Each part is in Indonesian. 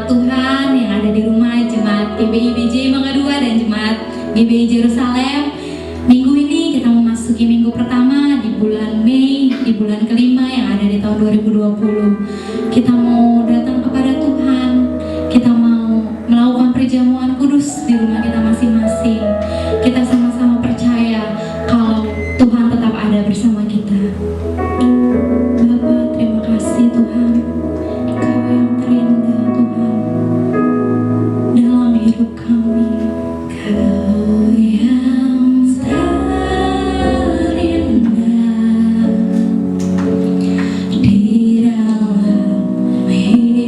jemaat Tuhan yang ada di rumah, jemaat GBI BJ Mangga 2 dan jemaat GBI Jerusalem. Minggu ini kita memasuki minggu pertama di bulan Mei, di bulan kelima yang ada di tahun 2020. Kita mau datang kepada Tuhan, kita mau melakukan perjamuan kudus di rumah kita masing-masing. Kita sama-sama percaya kalau Tuhan tetap ada bersama kita. Bapa, terima kasih Tuhan, Engkau yang terindah Tuhan dalam hidup kami. Kau yang terindah di dalam hidup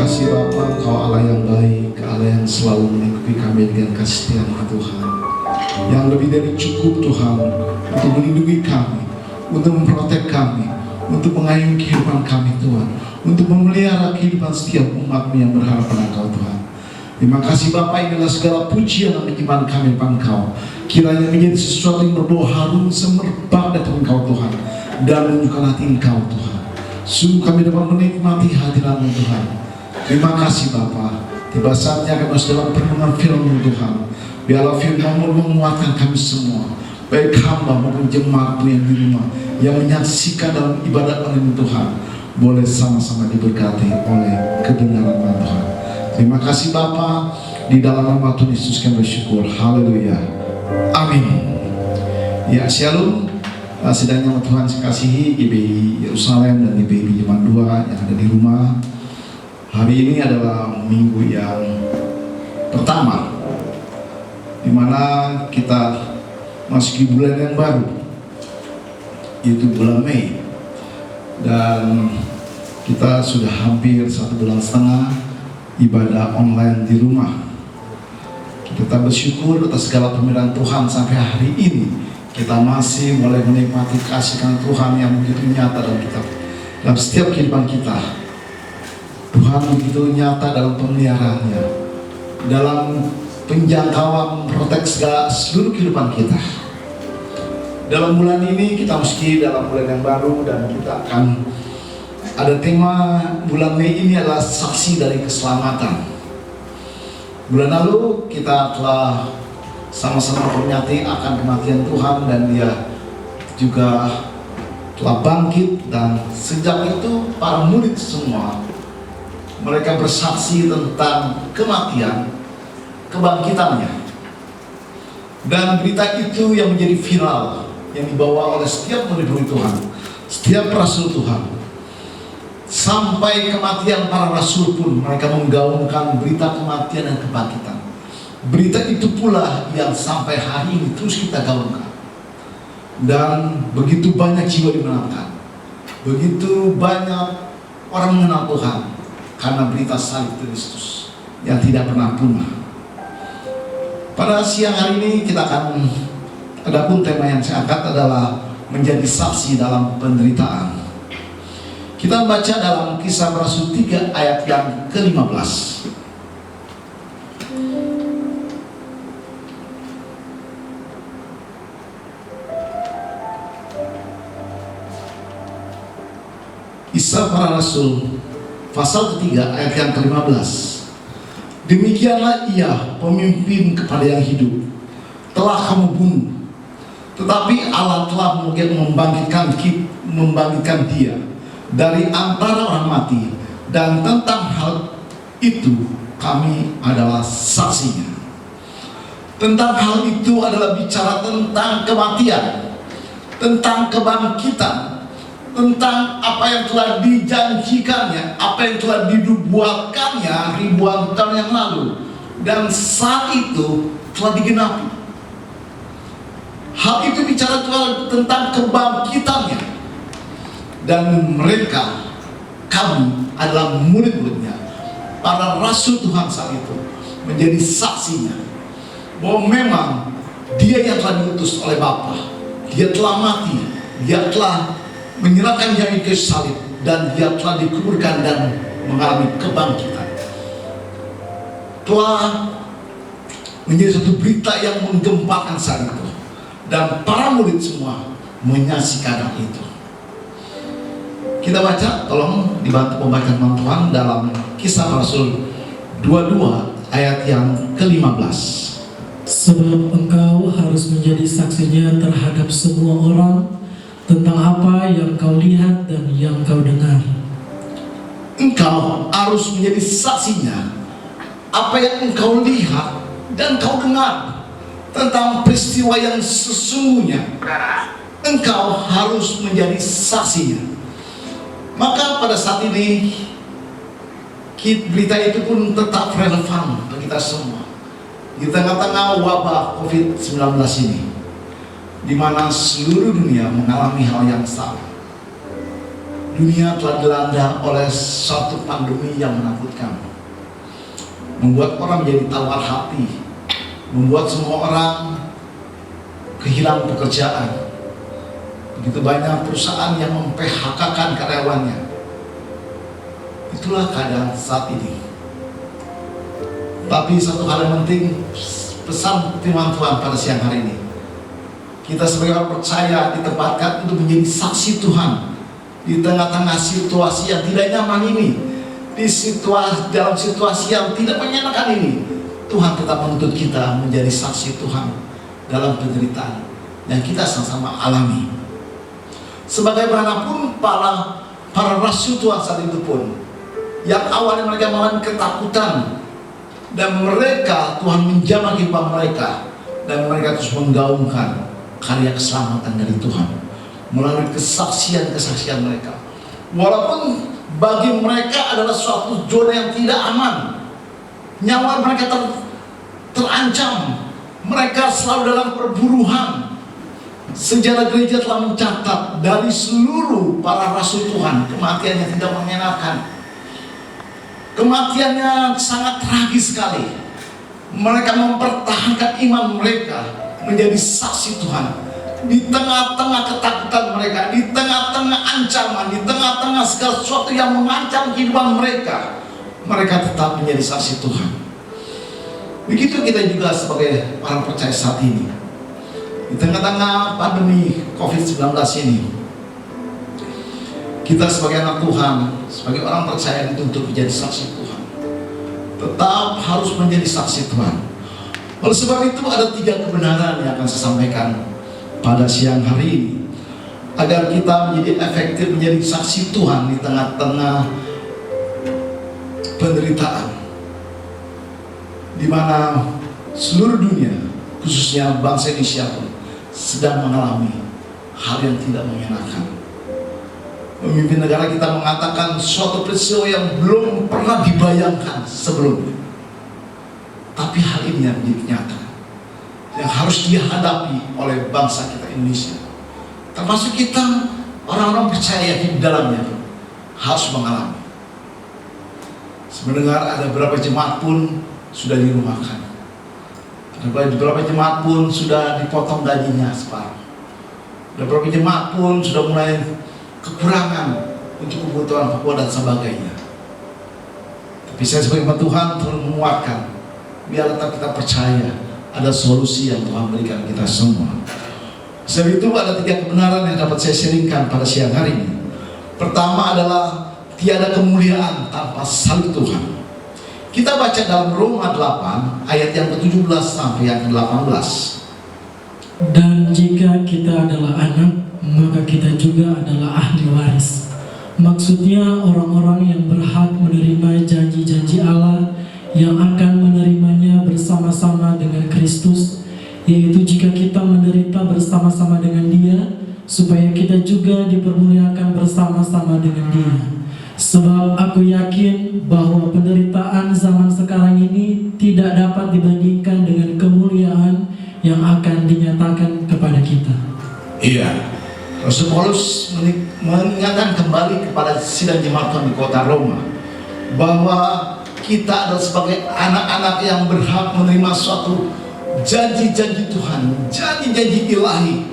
kasih Bapa, Engkau Allah yang baik, Allah yang selalu melingkupi kami dengan kasih setia-Mu Tuhan, yang lebih dari cukup Tuhan, untuk melindungi kami, untuk memprotek kami, untuk mengayomi kehidupan kami Tuhan, untuk memelihara kehidupan setiap umat-Mu yang berharap pada Engkau Tuhan. Terima kasih Bapa, inilah segala pujian dan penyembahan kami pada Engkau. Kiranya menjadi sesuatu yang berbau harum semerbak datang Engkau Tuhan, dan menunjukkan hati Engkau Tuhan. Sungguh kami dapat menikmati hadirat-Mu Tuhan. Terima kasih Bapa. Tiba saatnya kami masuk dalam perenungan firman-Mu Tuhan. Biarlah firman-Mu menguatkan kami semua, baik hamba maupun jemaat-Mu yang di rumah, yang menyaksikan dalam ibadat online Tuhan, boleh sama-sama diberkati oleh kebenaran Tuhan. Terima kasih Bapa, di dalam nama Tuhan Yesus kami bersyukur. Haleluya. Amin. Ya, shalom. Sedang yang Tuhan kasihi GBI Yerusalem dan GBI Jemaat 2 yang ada di rumah. Hari ini adalah minggu yang pertama, di mana kita masuk di bulan yang baru, yaitu bulan Mei, dan kita sudah hampir 1,5 bulan ibadah online di rumah. Kita bersyukur atas segala pemeliharaan Tuhan sampai hari ini. Kita masih boleh menikmati kasih Tuhan yang begitu nyata dalam setiap kehidupan kita. Tuhan begitu nyata dalam pemeliharaannya, dalam penjangkauan proteksi seluruh kehidupan kita. Dalam bulan ini kita meski dalam bulan yang baru, dan kita akan ada tema bulan Mei ini adalah saksi dari keselamatan. Bulan lalu kita telah sama-sama memperingati akan kematian Tuhan, dan Dia juga telah bangkit, dan sejak itu para murid semua mereka bersaksi tentang kematian, kebangkitannya, dan berita itu yang menjadi viral, yang dibawa oleh setiap murid-murid Tuhan, setiap rasul Tuhan. Sampai kematian para rasul pun mereka menggaungkan berita kematian dan kebangkitan. Berita itu pula yang sampai hari ini terus kita gaungkan. Dan begitu banyak jiwa dimenangkan, begitu banyak orang mengenal Tuhan karena berita salib Kristus yang tidak pernah punah. Pada siang hari ini kita akan, adapun tema yang saya angkat adalah menjadi saksi dalam penderitaan. Kita baca dalam Kisah Rasul 3 ayat yang ke-15. Kisah para Rasul pasal ketiga ayat yang ke-15. Demikianlah ia pemimpin kepada yang hidup, telah kamu bunuh, tetapi Allah telah membangkitkan dia dari antara orang mati, dan tentang hal itu kami adalah saksinya. Tentang hal itu adalah bicara tentang kematian, tentang kebangkitan, tentang apa yang telah dijanjikannya, apa yang telah dibuatkannya ribuan tahun yang lalu, dan saat itu telah digenapi. Hal itu bicara tentang kebangkitannya. Dan mereka, kami adalah murid-muridnya, para rasul Tuhan saat itu, menjadi saksinya bahwa memang Dia yang telah diutus oleh Bapa, Dia telah mati, Dia telah menyerahkan nyawa ke salib, dan Dia telah dikuburkan dan mengalami kebangkitan. Telah menjadi satu berita yang menggempakan saat itu, dan para murid semua menyaksikan hal itu. Kita baca, tolong dibantu pembacaan Tuhan dalam Kisah Rasul 22 ayat yang ke-15. Sebab engkau harus menjadi saksinya terhadap semua orang tentang apa yang kau lihat dan yang kau dengar. Engkau harus menjadi saksinya apa yang engkau lihat dan kau dengar tentang peristiwa yang sesungguhnya. Engkau harus menjadi saksinya. Maka pada saat ini berita itu pun tetap relevan bagi kita semua di tengah-tengah wabah COVID-19 ini, di mana seluruh dunia mengalami hal yang sama. Dunia telah dilanda oleh suatu pandemi yang menakutkan, membuat orang menjadi tawar hati, membuat semua orang kehilangan pekerjaan. Begitu banyak perusahaan yang mem-PHK-kan karyawannya. Itulah keadaan saat ini. Tapi satu hal yang penting, pesan firman Tuhan pada siang hari ini, kita sebagai orang percaya ditempatkan untuk menjadi saksi Tuhan di tengah-tengah situasi yang tidak nyaman ini, dalam situasi yang tidak menyenangkan ini. Tuhan tetap menuntut kita menjadi saksi Tuhan dalam penderitaan yang kita sama-sama alami. Sebagaimanapun para rasul Tuhan saat itu pun, yang awalnya mereka mengalami ketakutan, dan mereka, Tuhan menjamah kehidupan mereka, dan mereka terus menggaungkan karya keselamatan dari Tuhan melalui kesaksian-kesaksian mereka. Walaupun bagi mereka adalah suatu zona yang tidak aman, nyawa mereka terancam, mereka selalu dalam perburuan. Sejarah gereja telah mencatat dari seluruh para rasul Tuhan, kematiannya tidak mengenakan. Kematiannya sangat tragis sekali. Mereka mempertahankan iman mereka menjadi saksi Tuhan di tengah-tengah ketakutan mereka, di tengah-tengah ancaman, di tengah-tengah segala sesuatu yang mengancam kehidupan mereka. Mereka tetap menjadi saksi Tuhan. Begitu kita juga sebagai orang percaya saat ini, di tengah-tengah pandemi COVID-19 ini, kita sebagai anak Tuhan, sebagai orang percaya dituntut menjadi saksi Tuhan. Tetap harus menjadi saksi Tuhan. Oleh sebab itu ada 3 kebenaran yang akan saya sampaikan pada siang hari ini, agar kita menjadi efektif menjadi saksi Tuhan di tengah-tengah penderitaan, di mana seluruh dunia, khususnya bangsa Indonesia pun sedang mengalami hal yang tidak mengenakan. Pemimpin negara kita mengatakan suatu peristiwa yang belum pernah dibayangkan sebelumnya. Tapi hal ini yang menjadi nyata, yang harus dihadapi oleh bangsa kita Indonesia. Termasuk kita orang-orang percaya di dalamnya harus mengalami. Semendengar ada beberapa jemaat pun sudah dirumahkan. Ada beberapa jemaat pun sudah dipotong gajinya separuh. Ada beberapa jemaat pun sudah mulai kekurangan untuk kebutuhan pokok dan sebagainya. Tapi saya sebagai hamba Tuhan terus menguatkan, biar tetap kita percaya ada solusi yang Tuhan berikan kita semua. Sebab itu ada 3 kebenaran yang dapat saya sharingkan pada siang hari ini. Pertama adalah tiada kemuliaan tanpa salib Tuhan. Kita baca dalam Roma 8 ayat yang ke-17 sampai yang ke-18. Dan jika kita adalah anak, maka kita juga adalah ahli waris. Maksudnya orang-orang yang berhak menerima janji-janji Allah, yang akan menerimanya bersama-sama dengan Kristus, yaitu jika kita menderita bersama-sama dengan Dia, supaya kita juga dipermuliakan bersama-sama dengan Dia. Sebab aku yakin bahwa penderitaan zaman sekarang ini tidak dapat dibandingkan dengan kemuliaan yang akan dinyatakan kepada kita. Iya, Rasul Paulus mengingatkan kembali kepada sidang jemaat Tuhan di kota Roma bahwa kita adalah sebagai anak-anak yang berhak menerima suatu janji-janji Tuhan, janji-janji ilahi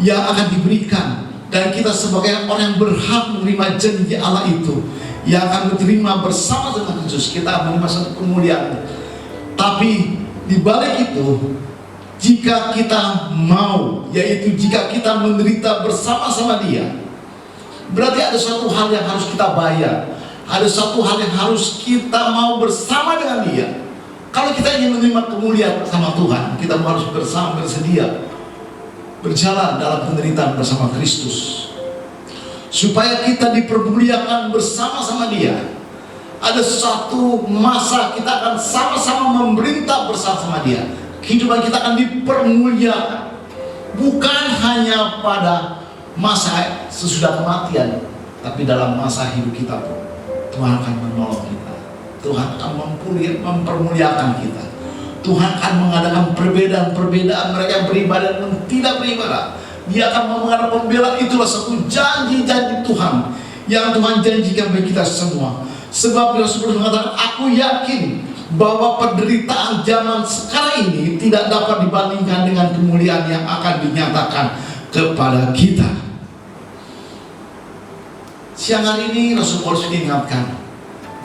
yang akan diberikan, dan kita sebagai orang yang berhak menerima janji Allah itu yang akan diterima bersama dengan Kristus. Kita menerima suatu kemuliaan. Tapi di balik itu, jika kita mau, yaitu jika kita menderita bersama-sama Dia, berarti ada suatu hal yang harus kita bayar. Ada suatu hal yang harus kita mau bersama dengan Dia. Kalau kita ingin menerima kemuliaan bersama Tuhan, kita harus bersama bersedia berjalan dalam penderitaan bersama Kristus, supaya kita dipermuliakan bersama-sama Dia. Ada suatu masa kita akan sama-sama memerintah bersama Dia. Kehidupan kita akan dipermuliakan, bukan hanya pada masa sesudah kematian, tapi dalam masa hidup kita pun Tuhan akan menolong kita. Tuhan akan mempermuliakan kita. Tuhan akan mengadakan perbedaan-perbedaan mereka yang beribadah dan tidak beribadah. Dia akan mengadakan pembelaan. Itulah satu janji-janji Tuhan yang Tuhan janjikan bagi kita semua. Sebab Rasul mengatakan, aku yakin bahwa penderitaan zaman sekarang ini tidak dapat dibandingkan dengan kemuliaan yang akan dinyatakan kepada kita. Siang hari ini Rasul Paulus mengingatkan,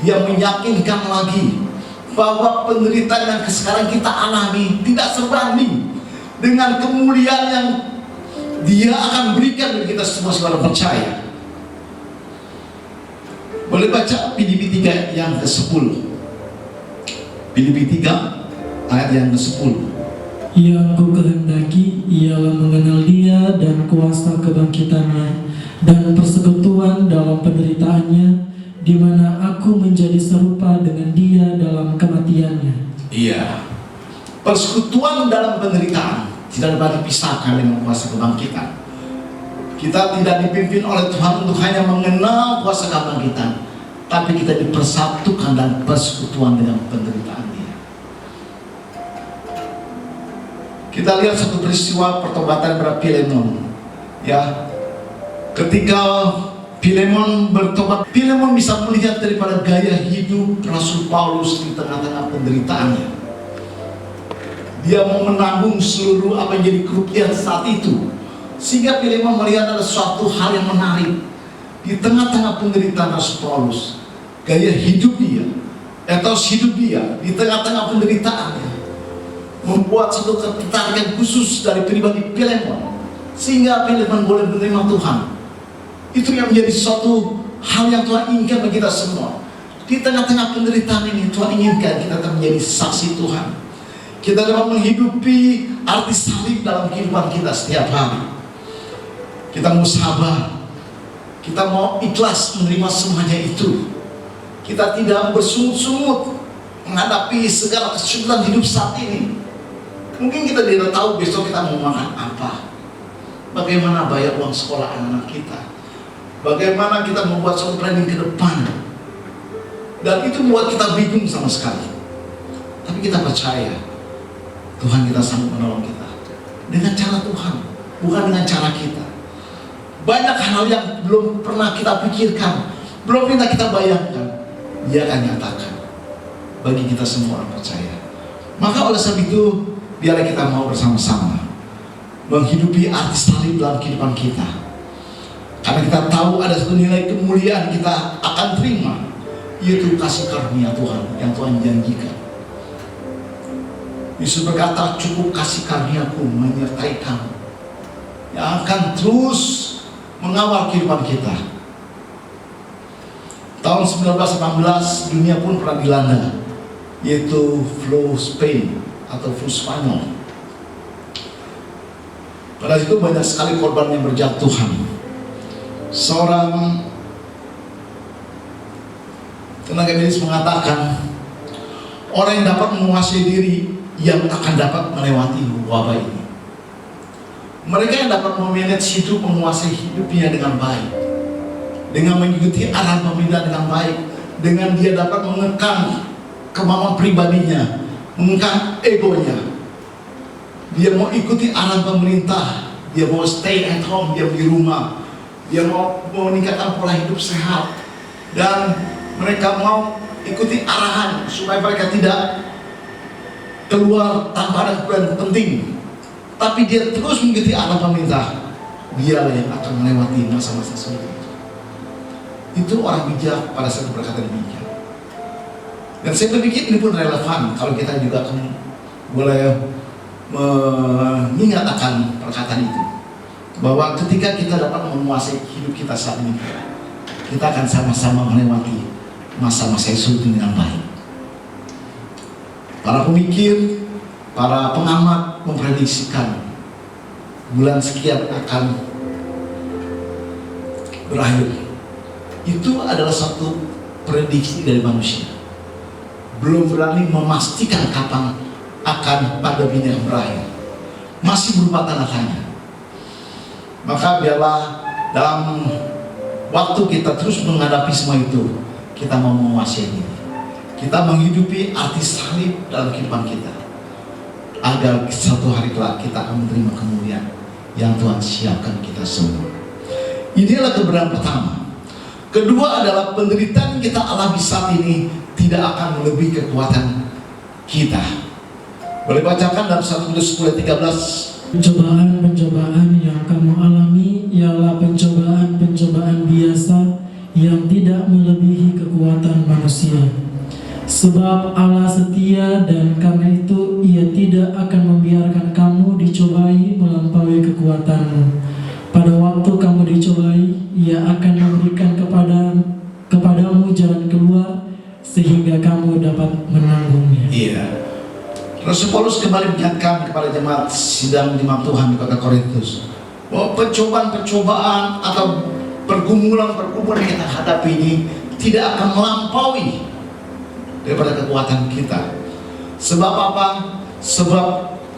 dia meyakinkan lagi bahwa penderitaan yang sekarang kita alami tidak sebanding dengan kemuliaan yang dia akan berikan bagi kita semua sebagai percaya. Boleh baca Filipi 3 yang ke-10. Filipi 3 ayat yang ke-10. Yang ku kehendaki ialah mengenal Dia dan kuasa kebangkitannya dan persekutuan dalam penderitaannya, di mana aku menjadi serupa dengan Dia dalam kematiannya. Iya. Persekutuan dalam penderitaan tidak dapat dipisahkan dengan kuasa kebangkitan. Kita tidak dipimpin oleh Tuhan untuk hanya mengenal kuasa kebangkitan, tapi kita dipersatukan dan persekutuan dengan penderitaan Dia. Kita lihat satu peristiwa pertobatan pada Filemon. Ya, ketika Filemon bertobat, Filemon bisa melihat daripada gaya hidup Rasul Paulus di tengah-tengah penderitaannya. Dia mau menanggung seluruh apa yang jadi kerugian saat itu. Sehingga Filemon melihat ada suatu hal yang menarik di tengah-tengah penderitaan Rasul Paulus. Gaya hidup dia, etos hidup dia di tengah-tengah penderitaannya membuat satu ketertarikan khusus dari pribadi Filemon, sehingga Filemon boleh menerima Tuhan. Itu yang menjadi suatu hal yang Tuhan inginkan bagi kita semua. Di tengah-tengah penderitaan ini Tuhan inginkan kita menjadi saksi Tuhan. Kita dapat menghidupi arti salib dalam kehidupan kita setiap hari. Kita mau sabar, kita mau ikhlas menerima semuanya itu. Kita tidak bersungut-sungut menghadapi segala kesulitan hidup saat ini. Mungkin kita tidak tahu besok kita mau makan apa, bagaimana bayar uang sekolah anak-anak kita, bagaimana kita membuat suatu planning ke depan. Dan itu membuat kita bingung sama sekali. Tapi kita percaya Tuhan kita sanggup menolong kita dengan cara Tuhan, bukan dengan cara kita. Banyak hal yang belum pernah kita pikirkan, belum pernah kita bayangkan, Dia akan nyatakan bagi kita semua orang percaya. Maka oleh sebab itu, biarlah kita mau bersama-sama menghidupi arti salib dalam kehidupan kita. Karena kita tahu ada satu nilai kemuliaan kita akan terima, yaitu kasih karunia Tuhan yang Tuhan janjikan. Yesus berkata, cukup kasih karuniaku menyertai kamu, yang akan terus mengawal kehidupan kita. Tahun 1918 dunia pun pernah dilanda, yaitu flu Spain atau flu Spanyol. Pada itu banyak sekali korban yang berjatuhan. Seorang tenaga medis mengatakan, orang yang dapat menguasai diri yang akan dapat melewati wabah ini. Mereka yang dapat memanage hidup, menguasai hidupnya dengan baik, dengan mengikuti arahan pemerintah dengan baik, dengan dia dapat mengekang kemauan pribadinya, mengekang egonya. Dia mau ikuti arahan pemerintah, dia mau stay at home, dia di rumah, dia mau meningkatkan pola hidup sehat, dan mereka mau ikuti arahan supaya mereka tidak keluar tanpa ada keperluan penting. Tapi dia terus mengikuti arahan pemerintah, dialah yang akan melewati masa-masa sulit. Itu orang bijak pada saat berkata demikian. Dan saya berpikir ini pun relevan kalau kita juga boleh mengingat akan perkataan itu, bahwa ketika kita dapat menguasai hidup kita saat ini, kita akan sama-sama melewati masa-masa yang sulit dengan baik. Para pemikir, para pengamat memprediksikan bulan sekian akan berakhir. Itu adalah satu prediksi dari manusia. Belum berani memastikan kapan akan pandemi yang berakhir. Masih berupa tanda tanya. Maka biarlah dalam waktu kita terus menghadapi semua itu, kita mau menguasai diri. Kita menghidupi arti salib dalam kehidupan kita, agar satu hari kelak kita akan menerima kemuliaan yang Tuhan siapkan kita semua. Inilah kebenaran pertama. Kedua adalah penderitaan yang kita alami saat ini tidak akan melebihi kekuatan kita. Boleh bacakan dalam 1 Korintus 10:13. Pencobaan-pencobaan yang kamu alami ialah pencobaan-pencobaan biasa yang tidak melebihi kekuatan manusia. Sebab Allah setia dan karena itu Ia tidak akan membiarkan kamu dicobai melampaui kekuatanmu. Pada waktu kamu dicobai, Ia akan memberikan kepadamu jalan keluar sehingga kamu dapat menanggungnya. Iya. Rasul Paulus kembali mengingatkan kepada jemaat sidang jemaat Tuhan di kota Korintus bahwa pencobaan-pencobaan atau pergumulan-pergumulan yang kita hadapi ini tidak akan melampaui daripada kekuatan kita. Sebab apa? Sebab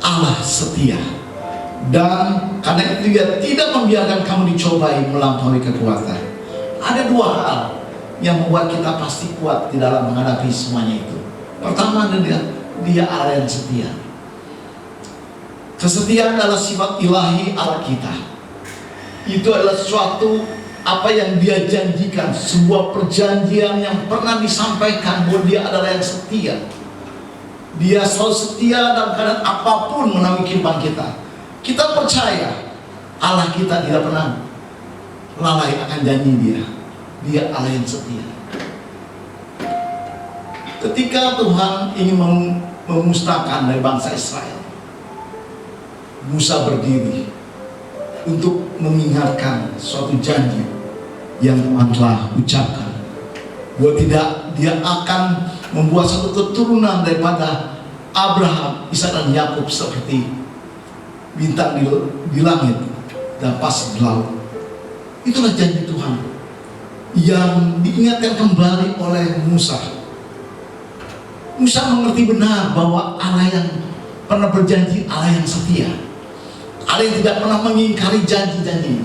Allah setia. Dan karena itu Dia tidak membiarkan kamu dicobai melampaui kekuatan. Ada dua hal yang membuat kita pasti kuat di dalam menghadapi semuanya itu. Pertama adalah Dia Allah yang setia. Kesetiaan adalah sifat ilahi Allah kita. Itu adalah suatu apa yang Dia janjikan, sebuah perjanjian yang pernah disampaikan bahwa Dia adalah yang setia. Dia selalu setia dalam keadaan apapun melalui kehidupan kita. Kita percaya Allah kita tidak pernah lalai akan janji Dia. Dia Allah yang setia. Ketika Tuhan ingin memusnahkan dari bangsa Israel, Musa berdiri untuk mengingatkan suatu janji yang Tuhan telah ucapkan, bahwa Dia akan membuat satu keturunan daripada Abraham, Ishak dan Yakub seperti bintang di langit dan pasir di laut. Itulah janji Tuhan yang diingatkan kembali oleh Musa. Musa mengerti benar bahwa Allah yang pernah berjanji, Allah yang setia, Allah yang tidak pernah mengingkari janji-janji.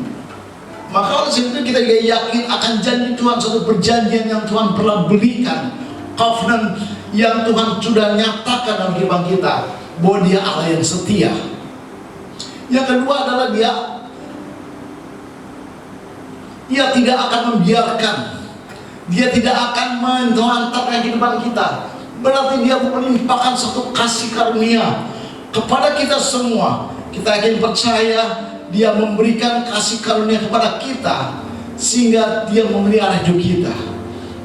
Maka oleh sebab itu kita juga yakin akan janji Tuhan, suatu perjanjian yang Tuhan pernah berikan, covenant yang Tuhan sudah nyatakan dalam kehidupan kita, bahwa Dia Allah yang setia. Yang kedua adalah Dia tidak akan membiarkan, Dia tidak akan menelantarkan kehidupan kita. Berarti Dia melimpahkan satu kasih karunia kepada kita semua. Kita yakin percaya Dia memberikan kasih karunia kepada kita sehingga Dia memelihara hidup kita.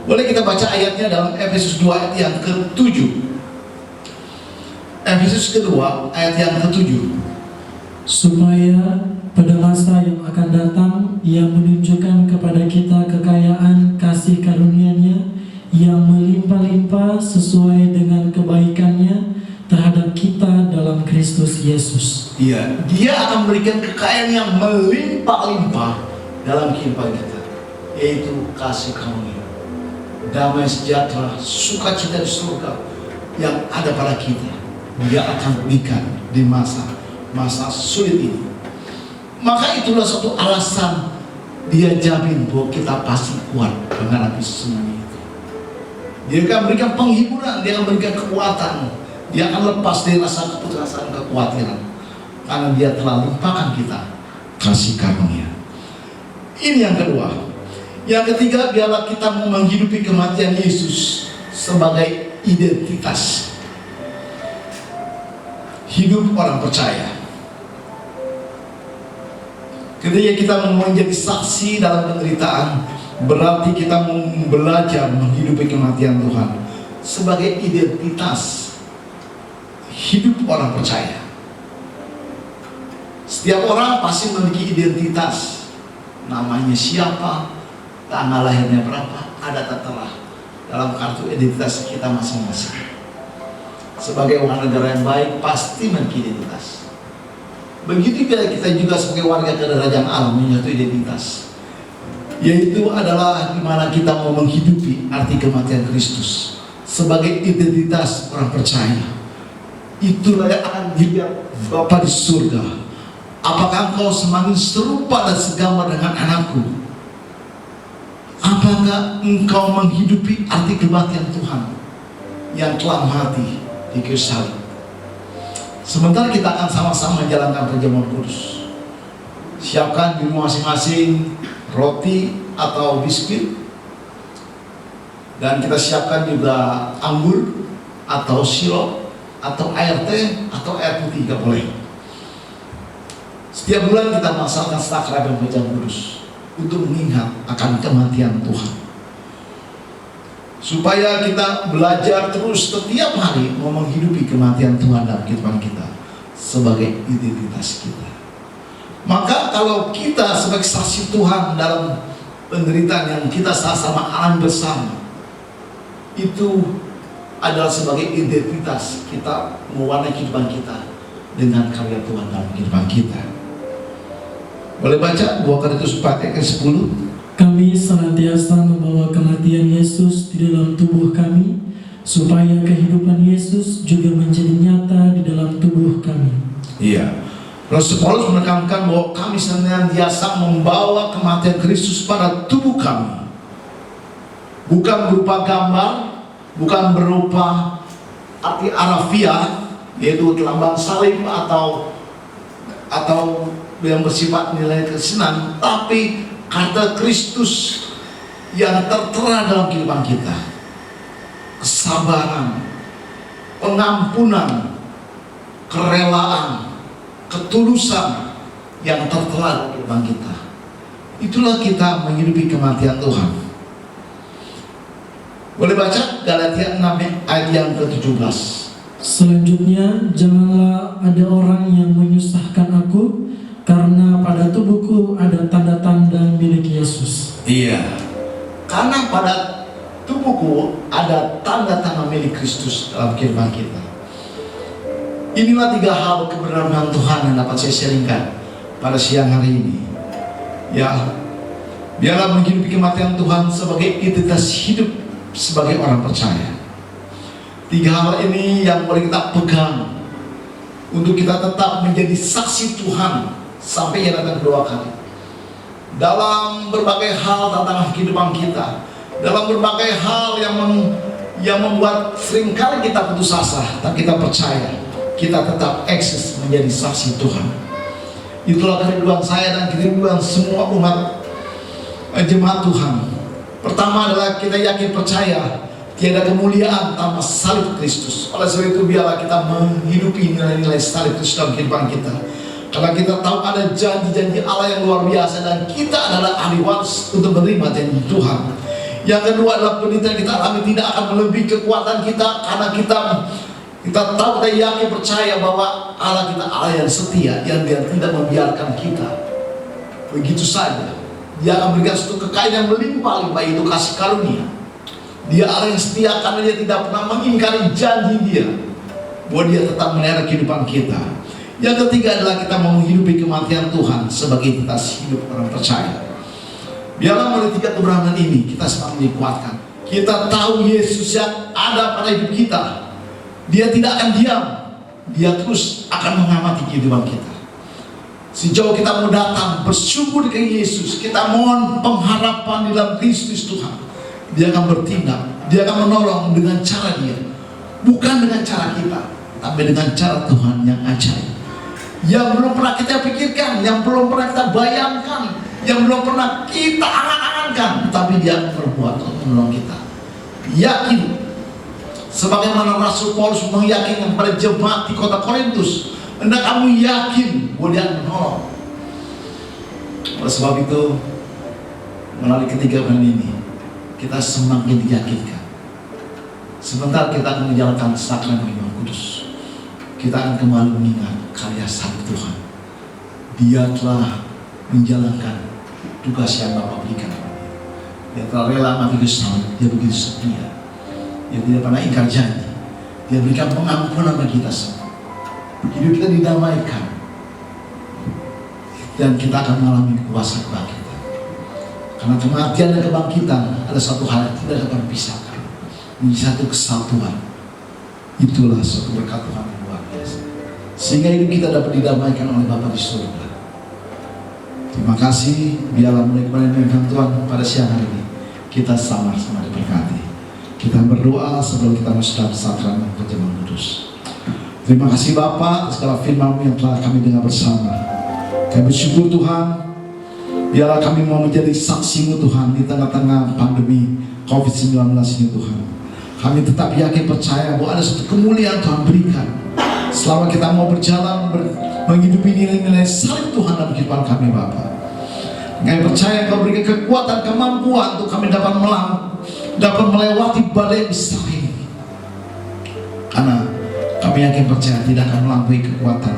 Boleh kita baca ayatnya dalam Efesus 2 ayat yang ke-7. Efesus kedua ayat yang ke-7. Supaya pada masa yang akan datang Ia menunjukkan kepada kita kekayaan kasih karunia-Nya yang melimpah-limpah sesuai dengan kebaikan-Nya terhadap kita dalam Kristus Yesus. Iya, Dia akan memberikan kekayaan yang melimpah-limpah dalam kehidupan kita, yaitu kasih karunia, damai sejahtera, sukacita di surga yang ada pada kita. Dia akan berikan di masa sulit ini. Maka itulah suatu alasan Dia jamin bahwa kita pasti kuat menghadapi semuanya itu. Dia akan berikan penghiburan, Dia akan berikan kekuatan, Dia akan lepas dari rasa keputusan, kekhawatiran, karena Dia telah limpahkan kita kasih karunia. Ini yang kedua. Yang ketiga, biarlah kita mau menghidupi kematian Yesus sebagai identitas hidup orang percaya. Ketika kita mau menjadi saksi dalam penderitaan, berarti kita mau belajar menghidupi kematian Tuhan sebagai identitas hidup orang percaya. Setiap orang pasti memiliki identitas. Namanya siapa, tanggal lahirnya berapa, ada tertera dalam kartu identitas kita masing-masing. Sebagai warga negara yang baik pasti memiliki identitas. Begitu kita juga sebagai warga kerajaan Allah punya satu identitas, yaitu adalah di mana kita mau menghidupi arti kematian Kristus sebagai identitas orang percaya. Itulah yang akan dilihat Bapa di surga. Apakah engkau semakin serupa dan segambar dengan anakku? Apakah engkau menghidupi arti kematian Tuhan yang telah mati di kayu salib? Sementara kita akan sama-sama menjalankan perjamuan kudus. Siapkan di rumah masing-masing roti atau biskuit Dan kita siapkan juga anggur atau sirup atau air teh atau air putih, gak boleh. Setiap bulan kita melaksanakan sakramen pembacaan kudus untuk mengingat akan kematian Tuhan, supaya kita belajar terus setiap hari mau menghidupi kematian Tuhan dalam kehidupan kita sebagai identitas kita. Maka kalau kita sebagai saksi Tuhan dalam penderitaan yang kita sama-sama alami bersama, itu adalah sebagai identitas kita mewarnai kehidupan kita dengan karya Tuhan dalam kehidupan kita. Boleh baca 2 Korintus 4 ayat 10. Kami senantiasa membawa kematian Yesus di dalam tubuh kami, supaya kehidupan Yesus juga menjadi nyata di dalam tubuh kami. Iya. Rasul Paulus menekankan bahwa kami senantiasa membawa kematian Kristus pada tubuh kami. Bukan berupa gambar, bukan berupa arti harafiah, yaitu lambang salib atau yang bersifat nilai kesenangan, tapi kata Kristus yang tertera dalam kehidupan kita. Kesabaran, pengampunan, kerelaan, ketulusan yang tertera dalam kehidupan kita. Itulah kita menghidupi kematian Tuhan. Boleh baca Galatia 6 ayat yang ke-17. Selanjutnya, janganlah ada orang yang menyusahkan aku, karena pada tubuhku ada tanda-tanda milik Yesus. Iya, karena pada tubuhku ada tanda-tanda milik Kristus dalam kehidupan kita. Inilah 3 hal kebenaran Tuhan yang dapat saya sharingkan pada siang hari ini. Ya, biarlah menghidupi kematian Tuhan sebagai identitas hidup sebagai orang percaya. 3 hal ini yang boleh kita pegang untuk kita tetap menjadi saksi Tuhan sampai yang datang kedua kali. Dalam berbagai hal tantangan kehidupan kita, dalam berbagai hal yang membuat seringkali kita putus asa, tapi kita percaya kita tetap eksis menjadi saksi Tuhan. Itulah kerinduan saya dan kerinduan semua umat jemaat Tuhan. Pertama adalah kita yakin percaya tiada kemuliaan tanpa salib Kristus. Oleh sebab itu biarlah kita menghidupi nilai-nilai salib Kristus dalam kehidupan kita. Karena kita tahu ada janji-janji Allah yang luar biasa, dan kita adalah ahli waris untuk menerima janji Tuhan. Yang kedua adalah penderitaan kita alami tidak akan melebihi kekuatan kita, karena kita tahu dan yakin percaya bahwa Allah kita Allah yang setia, yang Dia tidak membiarkan kita begitu saja. Dia akan berikan suatu kekayaan yang melimpah-limpah, itu kasih karunia. Dia Allah yang setia karena Dia tidak pernah mengingkari janji Dia bahwa Dia tetap melihara kehidupan kita. Yang ketiga adalah kita mau menghidupi kematian Tuhan sebagai identitas hidup orang percaya. Biarlah melalui 3 kebenaran ini kita semakin dikuatkan. Kita tahu Yesus yang ada pada hidup kita, Dia tidak akan diam, Dia terus akan mengamati kehidupan kita. Sejauh kita mau datang bersungguh ke Yesus, kita mohon pengharapan di dalam Kristus Tuhan, Dia akan bertindak, Dia akan menolong dengan cara Dia, bukan dengan cara kita, tapi dengan cara Tuhan yang ajaib, yang belum pernah kita pikirkan, yang belum pernah kita bayangkan, yang belum pernah kita angan-angankan, tapi Dia akan berbuat untuk menolong kita. Yakin, sebagaimana Rasul Paulus meyakinkan kepada jemaat di kota Korintus, hendak kamu yakin bahwa Dia akan menolong. Oleh sebab itu, melalui ketiga bulan ini, kita semakin diyakinkan. Sebentar kita akan menjalankan sakramen Imam Kudus, kita akan kembali mengingat karya salib Tuhan. Dia telah menjalankan tugas yang Bapa berikan. Dia telah rela mati di salib. Dia begitu setia. Dia tidak pernah ingkar janji. Dia berikan pengampunan bagi kita semua. Hidup kita didamaikan, dan kita akan mengalami kuasa kebangkitan. Karena kematian dan kebangkitan ada satu hal yang tidak dapat dipisahkan, menjadi satu kesatuan. Itulah suatu berkat Tuhan yang luar biasa, sehingga hidup kita dapat didamaikan oleh Bapa di surga. Terima kasih. Biarlah mulai kembali dengan Tuhan pada siang hari ini kita sama-sama diberkati. Kita berdoa sebelum kita masuk sakramen perjamuan kudus. Terima kasih Bapa atas segala firman-Mu yang telah kami dengar bersama. Kami bersyukur Tuhan, biarlah kami mau menjadi saksi-Mu Tuhan di tengah-tengah pandemi COVID-19 ini Tuhan. Kami tetap yakin percaya bahwa ada satu kemuliaan Tuhan berikan selama kita mau berjalan menghidupi nilai-nilai salib Tuhan dalam kehidupan kami Bapa. Kami percaya Kau berikan kekuatan, kemampuan untuk kami dapat melewati badai besar ini. Karena kami yakin percaya tidak akan melampaui kekuatan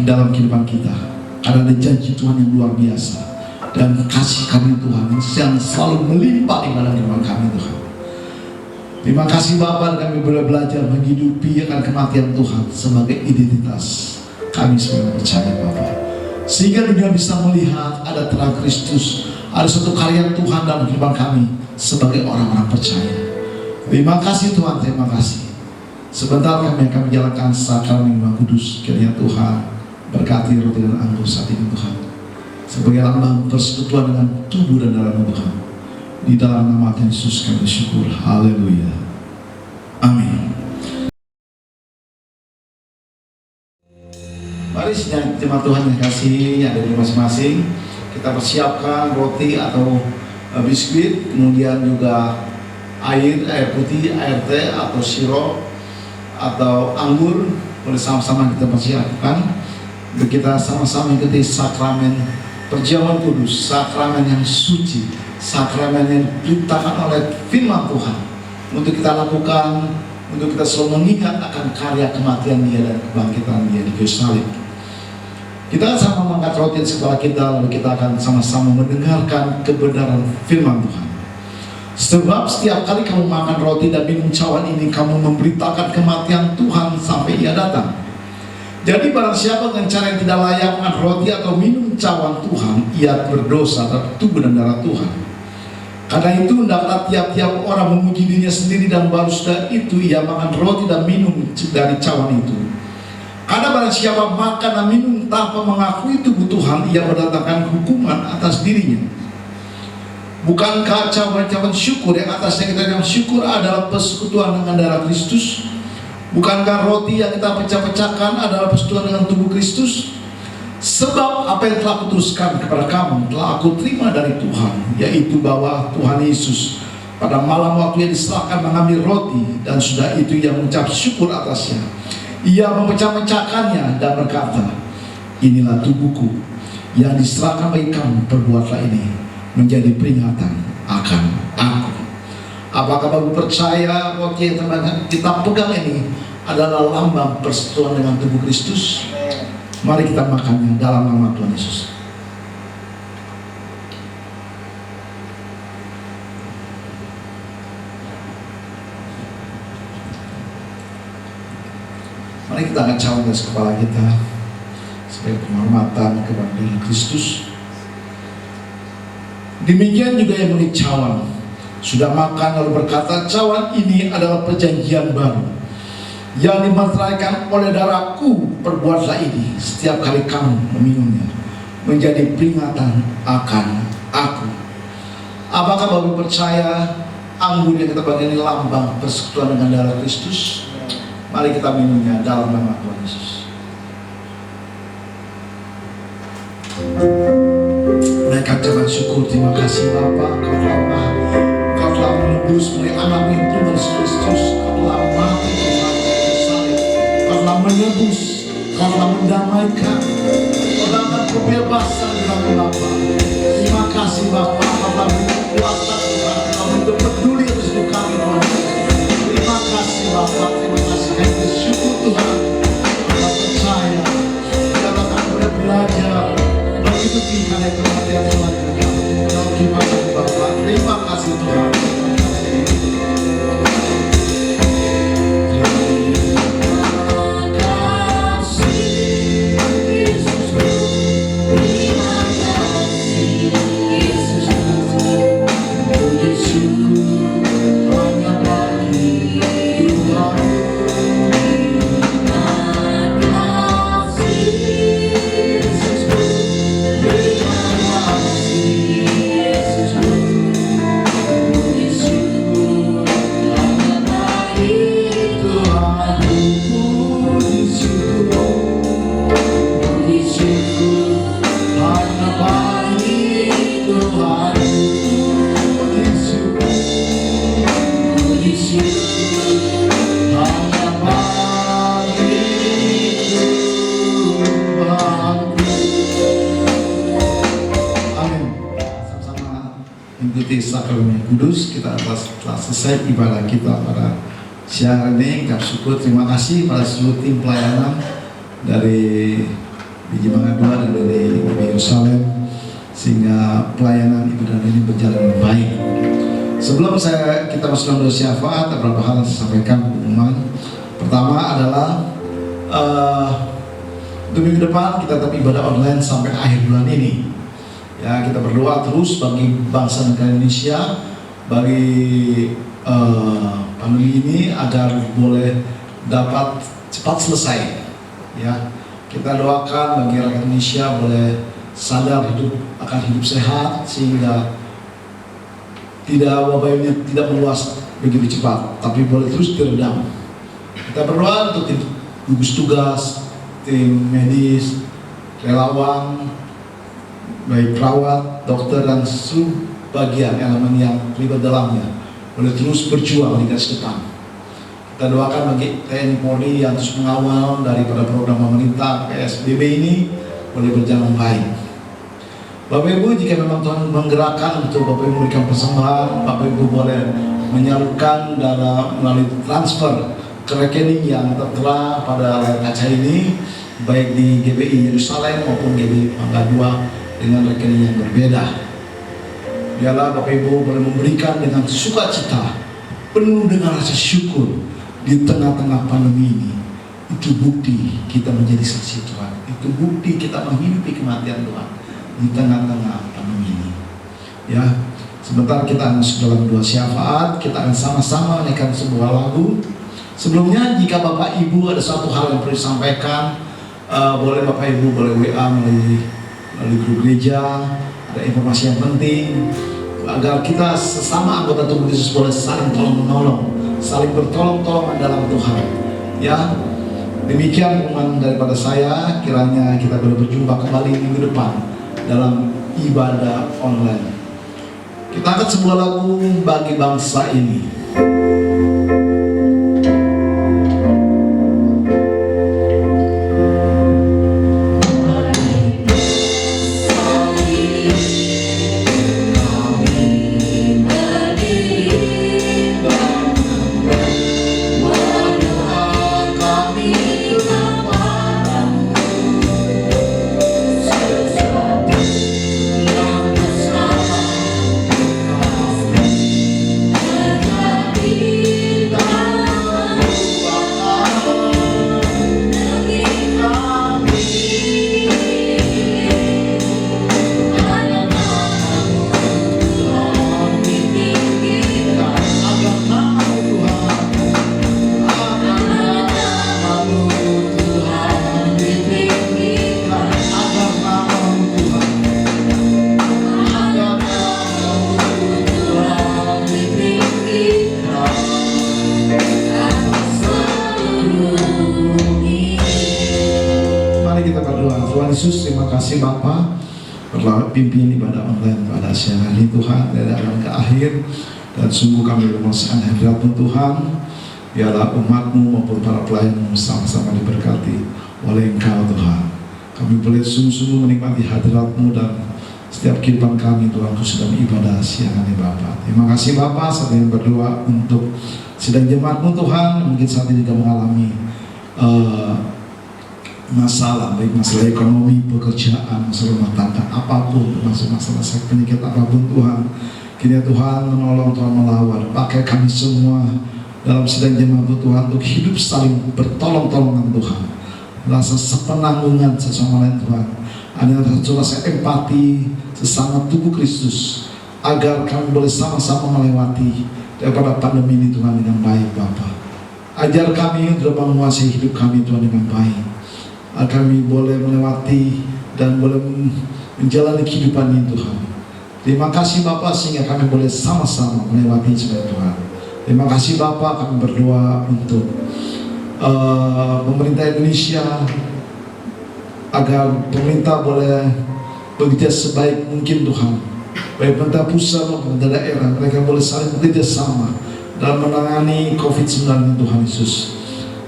dalam kehidupan kita. Karena ada janji Tuhan yang luar biasa dan kasih kami Tuhan yang selalu melimpah di dalam kehidupan kami Tuhan. Terima kasih Bapa, kami boleh belajar menghidupi akan kematian Tuhan sebagai identitas kami sebagai percaya Bapa. Sehingga dunia bisa melihat ada terang Kristus, ada suatu karya Tuhan dalam kehidupan kami sebagai orang-orang percaya. Terima kasih Tuhan, terima kasih. Sebentar kami akan menjalankan sakramen Maha Kudus. Kiranya Tuhan berkati roti dan anggur saat ini Tuhan, sebagai lambang persekutuan dengan tubuh dan darah Tuhan. Di dalam nama Tuhan Yesus kami bersyukur. Haleluya. Amin. Mari jemaat Tuhan yang kasih yang ada di masing-masing, kita persiapkan roti atau biskuit, kemudian juga air putih, air teh atau sirup atau anggur. Boleh sama-sama kita persiapkan untuk kita sama-sama mengikuti sakramen perjamuan kudus, sakramen yang suci, sakramen yang diperintahkan oleh firman Tuhan untuk kita lakukan, untuk kita selalu mengingat akan karya kematian Dia dan kebangkitan Dia di kayu salib. Kita sama mengangkat roti di sebelah kita, lalu kita akan sama-sama mendengarkan kebenaran firman Tuhan. Sebab setiap kali kamu makan roti dan minum cawan ini, kamu memberitakan kematian Tuhan sampai Ia datang. Jadi barang siapa dengan cara yang tidak layak makan roti atau minum cawan Tuhan, ia berdosa terhadap tubuh dan darah Tuhan. Karena itu hendaklah tiap-tiap orang memuji dirinya sendiri, dan baru sudah itu ia makan roti dan minum dari cawan itu. Karena barang siapa makan dan minum tanpa mengakui tubuh Tuhan, ia mendatangkan hukuman atas dirinya. Bukankah cawan-cawan syukur yang atasnya kita yang syukur adalah persekutuan dengan darah Kristus? Bukankah roti yang kita pecah-pecahkan adalah persekutuan dengan tubuh Kristus? Sebab apa yang telah kuteruskan kepada kamu telah aku terima dari Tuhan, yaitu bahwa Tuhan Yesus pada malam waktu yang diserahkan mengambil roti, dan sudah itu ia mengucap syukur atasnya. Ia memecah-mecahkannya dan berkata, inilah tubuhku yang diserahkan bagi kamu, perbuatlah ini menjadi peringatan akan aku. Apakah baru percaya roti yang kita pegang ini adalah lambang persekutuan dengan tubuh Kristus? Mari kita makannya dalam nama Tuhan Yesus. Mari kita angkat cawan dari kepala kita sebagai penghormatan kepada Kristus. Demikian juga yang membeli cawan sudah makan lalu berkata, cawan ini adalah perjanjian baru yang dimateraikan oleh darahku, perbuatlah ini setiap kali kamu meminumnya menjadi peringatan akan aku. Apakah baru percaya anggur yang kita bagian ini lambang persekutuan dengan darah Kristus? Mari kita minumnya dalam nama Tuhan Yesus. Naikkan jangan syukur, terima kasih Bapa, Kau telah menebus melalui anak yang Tuhan Yesus Kristus. Kau telah mati bersalib, Kau telah menebus, Kau telah mendamaikan, Kau telah kebebasan dalam Bapa. Terima kasih Bapa, Kau telah berkuasa Tuhan, Kau begitu peduli atas hidup kami Tuhan. Terima kasih Bapa, terima kasih. Kami bersyukur Tuhan, kita percaya, kita akan boleh belajar mengikuti karya kematian Tuhan. Terima kasih Bapa, terima kasih Tuhan. Tuhan, memasuki sakramen kudus. Kita telah selesai ibadah kita pada siang ini. Kami syukur, terima kasih pada seluruh tim pelayanan dari Biji Mangga 2 dan dari Yerusalem, sehingga pelayanan ibadah ini berjalan dengan baik. Sebelum kita masuk dalam doa syafaat, ada beberapa hal yang saya sampaikan pengumuman. Pertama adalah untuk minggu depan kita tetap ibadah online sampai akhir bulan ini. Ya, kita berdoa terus bagi bangsa negara Indonesia, bagi pandemi ini agar boleh dapat cepat selesai. Ya, kita doakan bagi rakyat Indonesia boleh sadar akan hidup sehat, sehingga wabah ini tidak meluas begitu cepat, tapi boleh terus diredam. Kita berdoa untuk tim gugus tugas, tim medis, relawan, baik perawat, dokter, dan seluruh bagian elemen yang terlibat dalamnya boleh terus berjuang di garis depan. Kita doakan bagi TNI Polri yang terus mengawal daripada program pemerintah PSBB ini boleh berjalan baik. Bapak Ibu, jika memang Tuhan menggerakkan untuk Bapak Ibu memberikan persembahan, Bapak Ibu boleh menyalurkan dana melalui transfer ke rekening yang tertera pada layar kaca ini, baik di GBI Yerusalem maupun GBI Mangga 2 dengan rekening yang berbeda. Biarlah Bapak Ibu boleh memberikan dengan sukacita, penuh dengan rasa syukur di tengah-tengah pandemi ini. Itu bukti kita menjadi saksi Tuhan. Itu bukti kita menghidupi kematian Tuhan di tengah-tengah pandemi ini. Ya, sebentar kita masuk dalam doa syafaat. Kita akan sama-sama menaikkan sebuah lagu. Sebelumnya, jika Bapak Ibu ada satu hal yang perlu disampaikan, boleh Bapak Ibu boleh WA melalui grup gereja. Ada informasi yang penting agar kita sesama anggota tubuh Yesus boleh saling tolong menolong, saling bertolong-tolongan dalam Tuhan. Ya, demikian pengumuman daripada saya. Kiranya kita boleh berjumpa kembali minggu depan dalam ibadah online. Kita angkat sebuah lagu bagi bangsa ini. Yesus, terima kasih Bapa telah pimpin ibadah online pada siang hari Tuhan dari awal ke akhir, dan sungguh kami memohon hadirat-Mu Tuhan. Biarlah umat-Mu maupun para pelayan-Mu sama-sama diberkati oleh Engkau Tuhan. Kami boleh sungguh-sungguh menikmati hadirat-Mu dan setiap kehidupan kami Tuhan khusus dalam ibadah siang hari Bapa. Terima kasih Bapa. Saat ini berdoa untuk sidang jemaat-Mu Tuhan, mungkin saat ini juga mengalami masalah, baik masalah ekonomi, pekerjaan, masalah rumah tangga, apapun, termasuk masalah sakit penyakit apapun Tuhan. Kini Tuhan menolong, Tuhan melawat. Pakai kami semua dalam sidang jemaat Tuhan untuk hidup saling bertolong-tolongan Tuhan. Rasa sepenanggungan sesama lain Tuhan. Ada rasa empati sesama tubuh Kristus, agar kami boleh sama-sama melewati daripada pandemi ini Tuhan dengan baik Bapa. Ajar kami untuk menguasai hidup kami Tuhan dengan baik, agar kami boleh melewati dan boleh menjalani kehidupan ini Tuhan. Terima kasih Bapa, sehingga kami boleh sama-sama melewati sebagai Tuhan. Terima kasih Bapa, kami berdoa untuk pemerintah Indonesia, agar pemerintah boleh bekerja sebaik mungkin Tuhan. Baik pemerintah pusat maupun pemerintah daerah, mereka boleh saling bekerja sama dalam menangani COVID-19 Tuhan Yesus.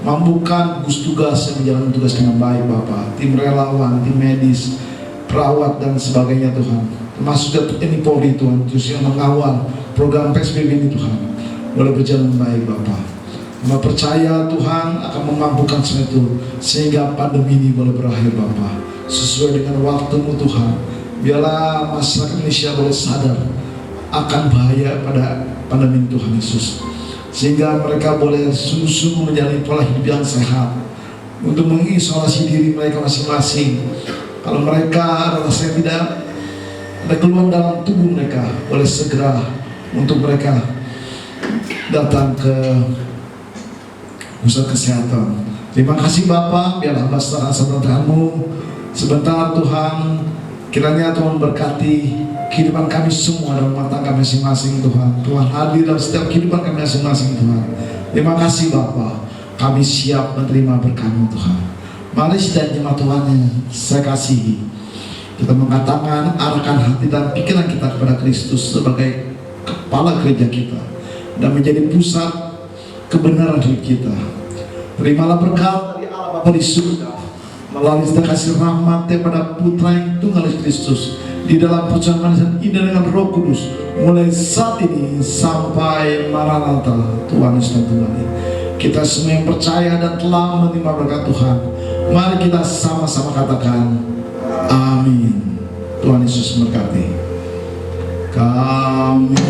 Mampukan gugus tugas yang menjalankan tugas dengan baik Bapa, tim relawan, tim medis, perawat dan sebagainya Tuhan. termasuk juga TNI Polri Tuhan, khususnya mengawal program PSBB ini Tuhan, boleh berjalan baik Bapak. Kami percaya Tuhan akan memampukan semua itu, sehingga pandemi ini boleh berakhir Bapak, sesuai dengan waktu-Mu Tuhan. Biarlah masyarakat Indonesia boleh sadar akan bahaya pada pandemi Tuhan Yesus, sehingga mereka boleh sungguh-sungguh menjalani pola hidup yang sehat, untuk mengisolasi diri mereka masing-masing. Kalau mereka rasa tidak ada keluhan dalam tubuh mereka, boleh segera untuk mereka datang ke pusat kesehatan. Terima kasih Bapak, biar hamba serahkan sebentar-Mu. Sebentar Tuhan, kiranya Tuhan berkati kehidupan kami semua dalam rumah tangga masing-masing Tuhan. Tuhan hadir dalam setiap kehidupan kami masing-masing Tuhan. Terima kasih Bapak, kami siap menerima berkat-Mu Tuhan. Mari dan jemaat Tuhan yang saya kasihi, kita mengatakan arahkan hati dan pikiran kita kepada Kristus sebagai kepala gereja kita dan menjadi pusat kebenaran hidup kita. Terimalah berkat dari Allah Bapa di surga melalui kasih rahmat kepada Putra yang tunggal Kristus di dalam perjamuan dan indah dengan Roh Kudus mulai saat ini sampai Maranatha Tuhan Yesus kembali. Kita semua yang percaya dan telah menerima berkat Tuhan, mari kita sama-sama katakan amin. Tuhan Yesus memberkati. Kami